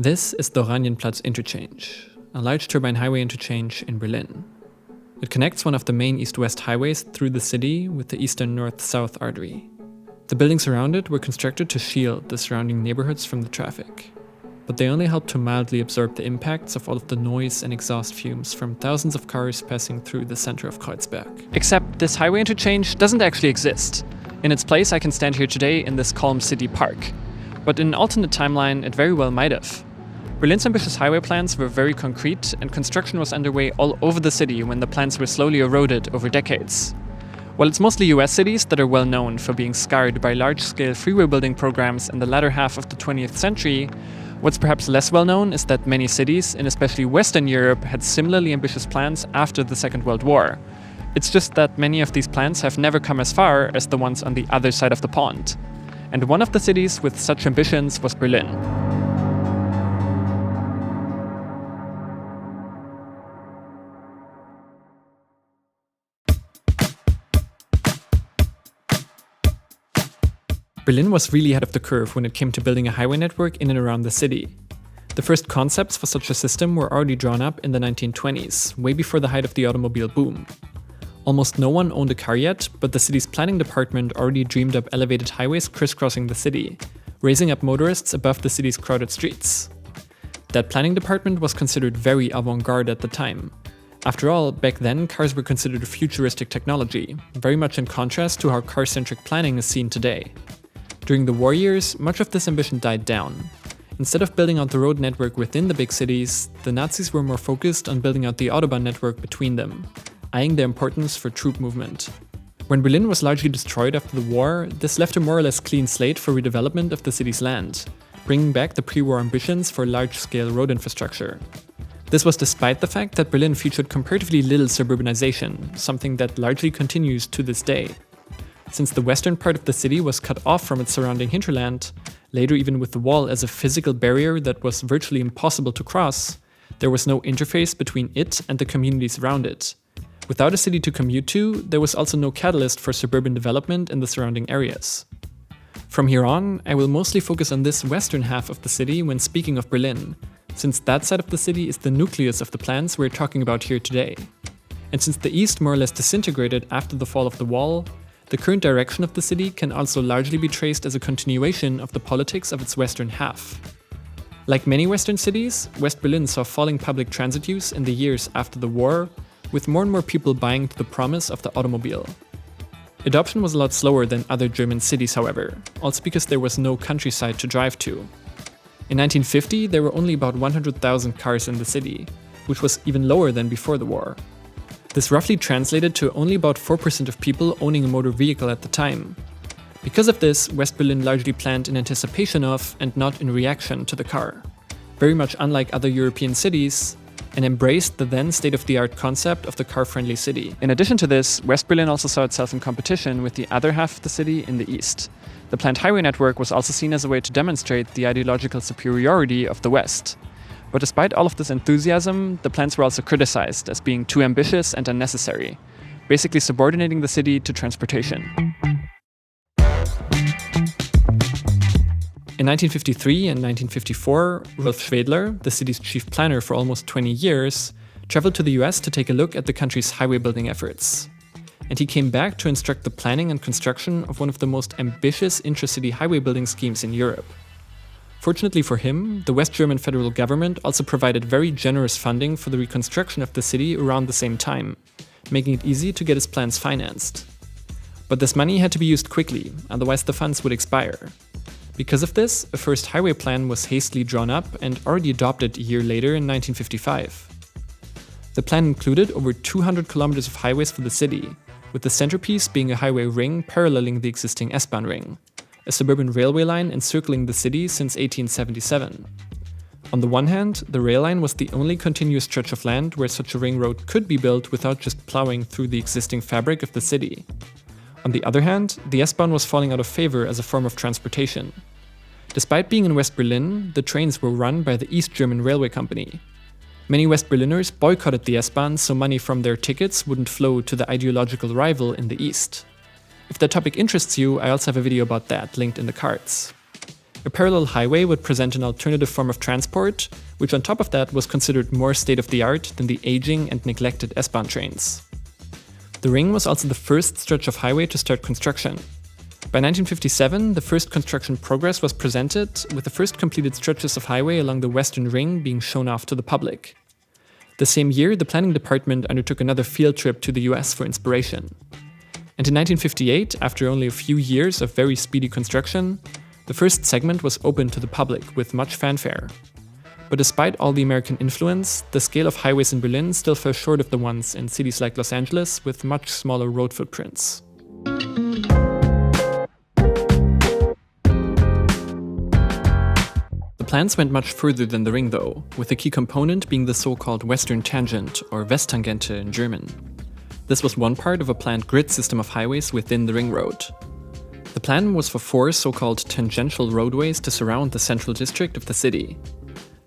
This is the Oranienplatz interchange, a large turbine highway interchange in Berlin. It connects one of the main east-west highways through the city with the eastern north-south artery. The buildings around it were constructed to shield the surrounding neighborhoods from the traffic, but they only help to mildly absorb the impacts of all of the noise and exhaust fumes from thousands of cars passing through the center of Kreuzberg. Except this highway interchange doesn't actually exist. In its place, I can stand here today in this calm city park. But in an alternate timeline, it very well might have. Berlin's ambitious highway plans were very concrete, and construction was underway all over the city when the plans were slowly eroded over decades. While it's mostly US cities that are well known for being scarred by large-scale freeway building programs in the latter half of the 20th century, what's perhaps less well known is that many cities, in especially Western Europe, had similarly ambitious plans after the Second World War. It's just that many of these plans have never come as far as the ones on the other side of the pond. And one of the cities with such ambitions was Berlin. Berlin was really ahead of the curve when it came to building a highway network in and around the city. The first concepts for such a system were already drawn up in the 1920s, way before the height of the automobile boom. Almost no one owned a car yet, but the city's planning department already dreamed up elevated highways crisscrossing the city, raising up motorists above the city's crowded streets. That planning department was considered very avant-garde at the time. After all, back then, cars were considered a futuristic technology, very much in contrast to how car-centric planning is seen today. During the war years, much of this ambition died down. Instead of building out the road network within the big cities, the Nazis were more focused on building out the Autobahn network between them, eyeing their importance for troop movement. When Berlin was largely destroyed after the war, this left a more or less clean slate for redevelopment of the city's land, bringing back the pre-war ambitions for large-scale road infrastructure. This was despite the fact that Berlin featured comparatively little suburbanization, something that largely continues to this day. Since the western part of the city was cut off from its surrounding hinterland, later even with the wall as a physical barrier that was virtually impossible to cross, there was no interface between it and the communities around it. Without a city to commute to, there was also no catalyst for suburban development in the surrounding areas. From here on, I will mostly focus on this western half of the city when speaking of Berlin, since that side of the city is the nucleus of the plans we're talking about here today. And since the east more or less disintegrated after the fall of the wall, the current direction of the city can also largely be traced as a continuation of the politics of its western half. Like many western cities, West Berlin saw falling public transit use in the years after the war, with more and more people buying into the promise of the automobile. Adoption was a lot slower than other German cities, however, also because there was no countryside to drive to. In 1950, there were only about 100,000 cars in the city, which was even lower than before the war. This roughly translated to only about 4% of people owning a motor vehicle at the time. Because of this, West Berlin largely planned in anticipation of and not in reaction to the car, very much unlike other European cities, and embraced the then state-of-the-art concept of the car-friendly city. In addition to this, West Berlin also saw itself in competition with the other half of the city in the east. The planned highway network was also seen as a way to demonstrate the ideological superiority of the West. But despite all of this enthusiasm, the plans were also criticized as being too ambitious and unnecessary, basically subordinating the city to transportation. In 1953 and 1954, Rolf Schwedler, the city's chief planner for almost 20 years, traveled to the US to take a look at the country's highway building efforts. And he came back to instruct the planning and construction of one of the most ambitious intracity highway building schemes in Europe. Fortunately for him, the West German federal government also provided very generous funding for the reconstruction of the city around the same time, making it easy to get his plans financed. But this money had to be used quickly, otherwise the funds would expire. Because of this, a first highway plan was hastily drawn up and already adopted a year later in 1955. The plan included over 200 kilometers of highways for the city, with the Centerpiece being a highway ring paralleling the existing S-Bahn ring, a suburban railway line encircling the city since 1877. On the one hand, the rail line was the only continuous stretch of land where such a ring road could be built without just plowing through the existing fabric of the city. On the other hand, the S-Bahn was falling out of favor as a form of transportation. Despite being in West Berlin, the trains were run by the East German Railway Company. Many West Berliners boycotted the S-Bahn so money from their tickets wouldn't flow to the ideological rival in the East. If that topic interests you, I also have a video about that linked in the cards. A parallel highway would present an alternative form of transport, which on top of that was considered more state-of-the-art than the aging and neglected S-Bahn trains. The ring was also the first stretch of highway to start construction. By 1957, the first construction progress was presented, with the first completed stretches of highway along the Western Ring being shown off to the public. The same year, the planning department undertook another field trip to the US for inspiration. And in 1958, after only a few years of very speedy construction, the first segment was opened to the public with much fanfare. But despite all the American influence, the scale of highways in Berlin still fell short of the ones in cities like Los Angeles with much smaller road footprints. The plans went much further than the ring though, with the key component being the so-called Western Tangent, or Westtangente in German. This was one part of a planned grid system of highways within the ring road. The plan was for 4 so-called tangential roadways to surround the central district of the city.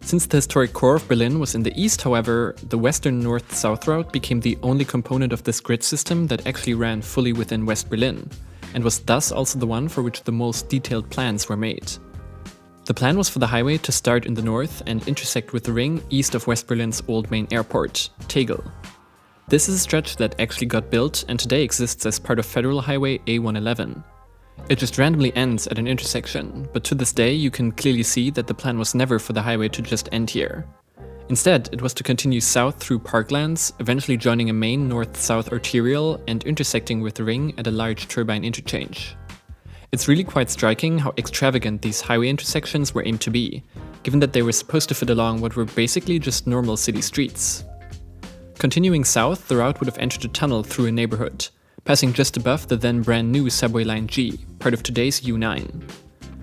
Since the historic core of Berlin was in the east, however, the western north-south route became the only component of this grid system that actually ran fully within West Berlin, and was thus also the one for which the most detailed plans were made. The plan was for the highway to start in the north and intersect with the ring east of West Berlin's old main airport, Tegel. This is a stretch that actually got built and today exists as part of Federal Highway A111. It just randomly ends at an intersection, but to this day you can clearly see that the plan was never for the highway to just end here. Instead, it was to continue south through parklands, eventually joining a main north-south arterial and intersecting with the ring at a large turbine interchange. It's really quite striking how extravagant these highway intersections were aimed to be, given that they were supposed to fit along what were basically just normal city streets. Continuing south, the route would have entered a tunnel through a neighborhood, passing just above the then brand new subway line G, part of today's U9.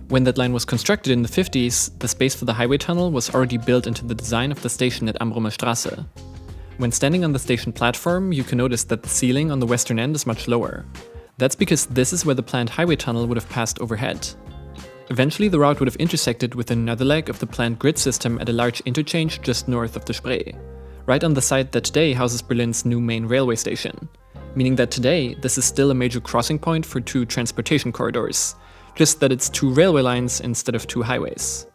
When that line was constructed in the 50s, the space for the highway tunnel was already built into the design of the station at Amrumer Straße. When standing on the station platform, you can notice that the ceiling on the western end is much lower. That's because this is where the planned highway tunnel would have passed overhead. Eventually, the route would have intersected with another leg of the planned grid system at a large interchange just north of the Spree, right on the site that today houses Berlin's new main railway station. Meaning that today, this is still a major crossing point for 2 transportation corridors, just that it's 2 railway lines instead of 2 highways.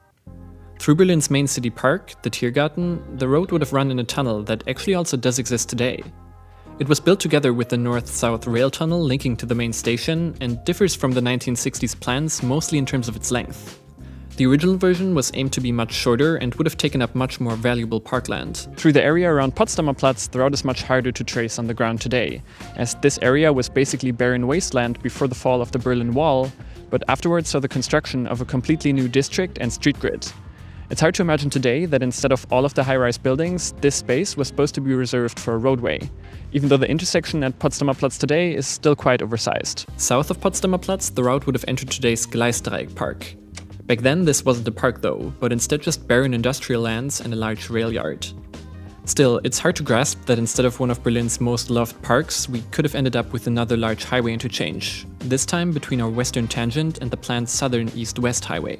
Through Berlin's main city park, the Tiergarten, the road would have run in a tunnel that actually also does exist today. It was built together with the north-south rail tunnel linking to the main station and differs from the 1960s plans mostly in terms of its length. The original version was aimed to be much shorter and would have taken up much more valuable parkland. Through the area around Potsdamer Platz, the route is much harder to trace on the ground today, as this area was basically barren wasteland before the fall of the Berlin Wall, but afterwards saw the construction of a completely new district and street grid. It's hard to imagine today that instead of all of the high-rise buildings, this space was supposed to be reserved for a roadway, even though the intersection at Potsdamer Platz today is still quite oversized. South of Potsdamer Platz, the route would have entered today's Gleisdreieck Park. Back then this wasn't a park though, but instead just barren industrial lands and a large rail yard. Still, it's hard to grasp that instead of one of Berlin's most loved parks, we could have ended up with another large highway interchange, this time between our western tangent and the planned southern east-west highway.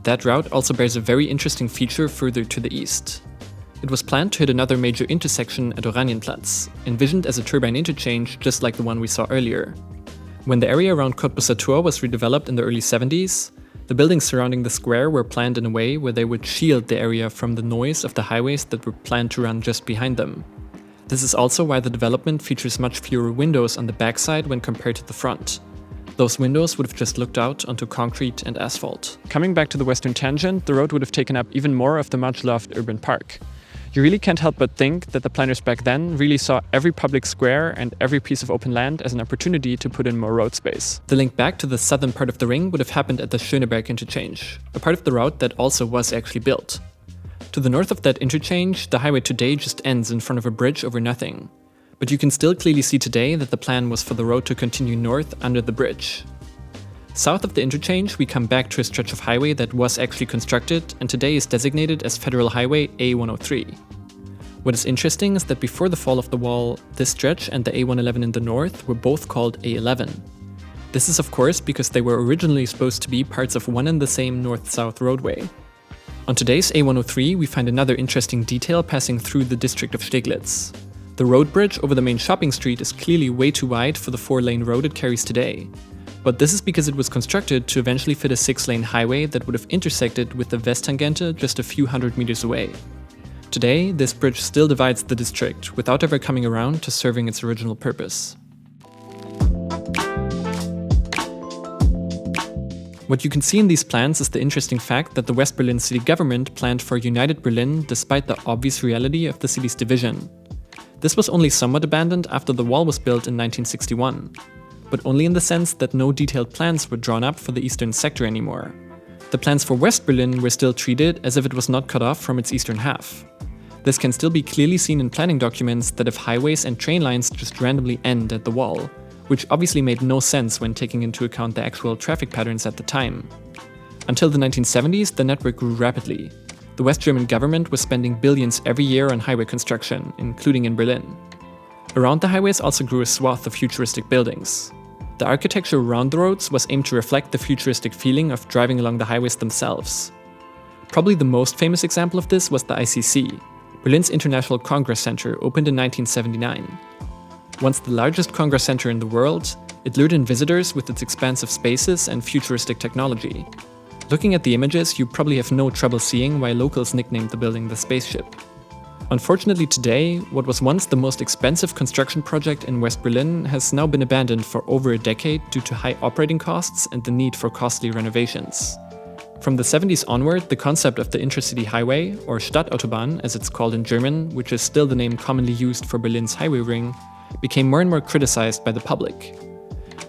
That route also bears a very interesting feature further to the east. It was planned to hit another major intersection at Oranienplatz, envisioned as a turbine interchange just like the one we saw earlier. When the area around Cottbusser Tor was redeveloped in the early 70s, the buildings surrounding the square were planned in a way where they would shield the area from the noise of the highways that were planned to run just behind them. This is also why the development features much fewer windows on the backside when compared to the front. Those windows would have just looked out onto concrete and asphalt. Coming back to the western tangent, the road would have taken up even more of the much-loved urban park. You really can't help but think that the planners back then really saw every public square and every piece of open land as an opportunity to put in more road space. The link back to the southern part of the ring would have happened at the Schöneberg interchange, a part of the route that also was actually built. To the north of that interchange, the highway today just ends in front of a bridge over nothing. But you can still clearly see today that the plan was for the road to continue north under the bridge. South of the interchange, we come back to a stretch of highway that was actually constructed and today is designated as Federal Highway A103. What is interesting is that before the fall of the wall, this stretch and the A111 in the north were both called A11. This is of course because they were originally supposed to be parts of one and the same north-south roadway. On today's A103, we find another interesting detail passing through the district of Steglitz. The road bridge over the main shopping street is clearly way too wide for the 4-lane road it carries today. But this is because it was constructed to eventually fit a 6-lane highway that would have intersected with the Westtangente just a few hundred meters away. Today, this bridge still divides the district without ever coming around to serving its original purpose. What you can see in these plans is the interesting fact that the West Berlin city government planned for United Berlin despite the obvious reality of the city's division. This was only somewhat abandoned after the wall was built in 1961, but only in the sense that no detailed plans were drawn up for the eastern sector anymore. The plans for West Berlin were still treated as if it was not cut off from its eastern half. This can still be clearly seen in planning documents that have highways and train lines just randomly end at the wall, which obviously made no sense when taking into account the actual traffic patterns at the time. Until the 1970s, the network grew rapidly. The West German government was spending billions every year on highway construction, including in Berlin. Around the highways also grew a swath of futuristic buildings. The architecture around the roads was aimed to reflect the futuristic feeling of driving along the highways themselves. Probably the most famous example of this was the ICC, Berlin's International Congress Center, opened in 1979. Once the largest congress center in the world, it lured in visitors with its expansive spaces and futuristic technology. Looking at the images, you probably have no trouble seeing why locals nicknamed the building the spaceship. Unfortunately today, what was once the most expensive construction project in West Berlin has now been abandoned for over a decade due to high operating costs and the need for costly renovations. From the 70s onward, the concept of the intercity highway, or Stadtautobahn as it's called in German, which is still the name commonly used for Berlin's highway ring, became more and more criticized by the public.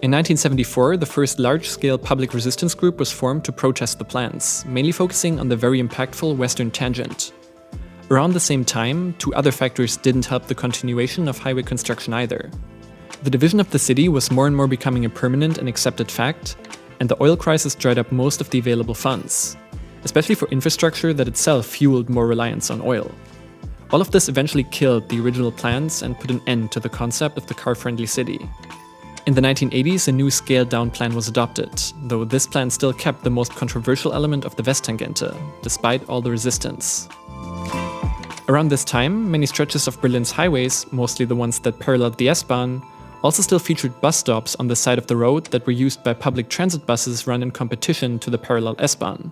In 1974, the first large-scale public resistance group was formed to protest the plans, mainly focusing on the very impactful Western Tangent. Around the same time, two other factors didn't help the continuation of highway construction either. The division of the city was more and more becoming a permanent and accepted fact, and the oil crisis dried up most of the available funds, especially for infrastructure that itself fueled more reliance on oil. All of this eventually killed the original plans and put an end to the concept of the car-friendly city. In the 1980s, a new scaled-down plan was adopted, though this plan still kept the most controversial element of the Westtangente, despite all the resistance. Around this time, many stretches of Berlin's highways, mostly the ones that paralleled the S-Bahn, also still featured bus stops on the side of the road that were used by public transit buses run in competition to the parallel S-Bahn.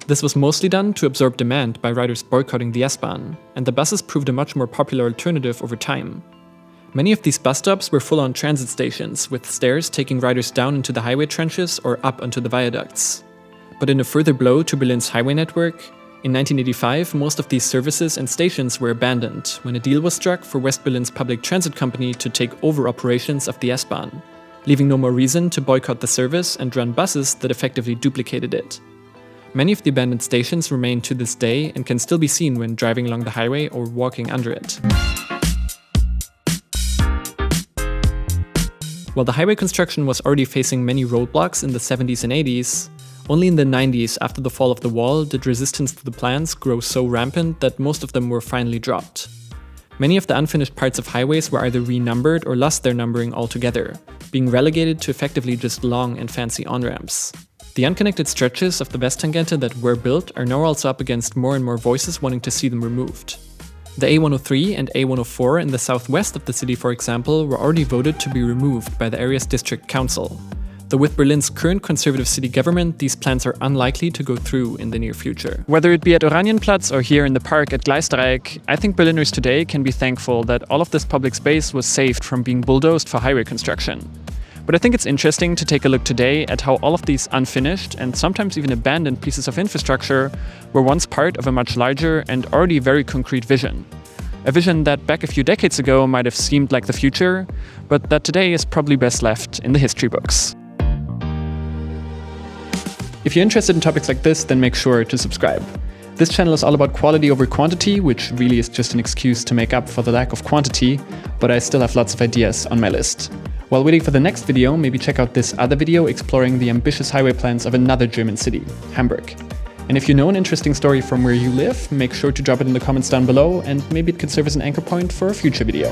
This was mostly done to absorb demand by riders boycotting the S-Bahn, and the buses proved a much more popular alternative over time. Many of these bus stops were full-on transit stations, with stairs taking riders down into the highway trenches or up onto the viaducts. But in a further blow to Berlin's highway network, in 1985, most of these services and stations were abandoned when a deal was struck for West Berlin's public transit company to take over operations of the S-Bahn, leaving no more reason to boycott the service and run buses that effectively duplicated it. Many of the abandoned stations remain to this day and can still be seen when driving along the highway or walking under it. While the highway construction was already facing many roadblocks in the 70s and 80s, only in the 90s, after the fall of the wall, did resistance to the plans grow so rampant that most of them were finally dropped. Many of the unfinished parts of highways were either renumbered or lost their numbering altogether, being relegated to effectively just long and fancy on-ramps. The unconnected stretches of the Westtangente that were built are now also up against more and more voices wanting to see them removed. The A103 and A104 in the southwest of the city, for example, were already voted to be removed by the area's district council. Though with Berlin's current conservative city government, these plans are unlikely to go through in the near future. Whether it be at Oranienplatz or here in the park at Gleisdreieck, I think Berliners today can be thankful that all of this public space was saved from being bulldozed for highway construction. But I think it's interesting to take a look today at how all of these unfinished and sometimes even abandoned pieces of infrastructure were once part of a much larger and already very concrete vision. A vision that back a few decades ago might have seemed like the future, but that today is probably best left in the history books. If you're interested in topics like this, then make sure to subscribe. This channel is all about quality over quantity, which really is just an excuse to make up for the lack of quantity, but I still have lots of ideas on my list. While waiting for the next video, maybe check out this other video exploring the ambitious highway plans of another German city, Hamburg. And if you know an interesting story from where you live, make sure to drop it in the comments down below, and maybe it could serve as an anchor point for a future video.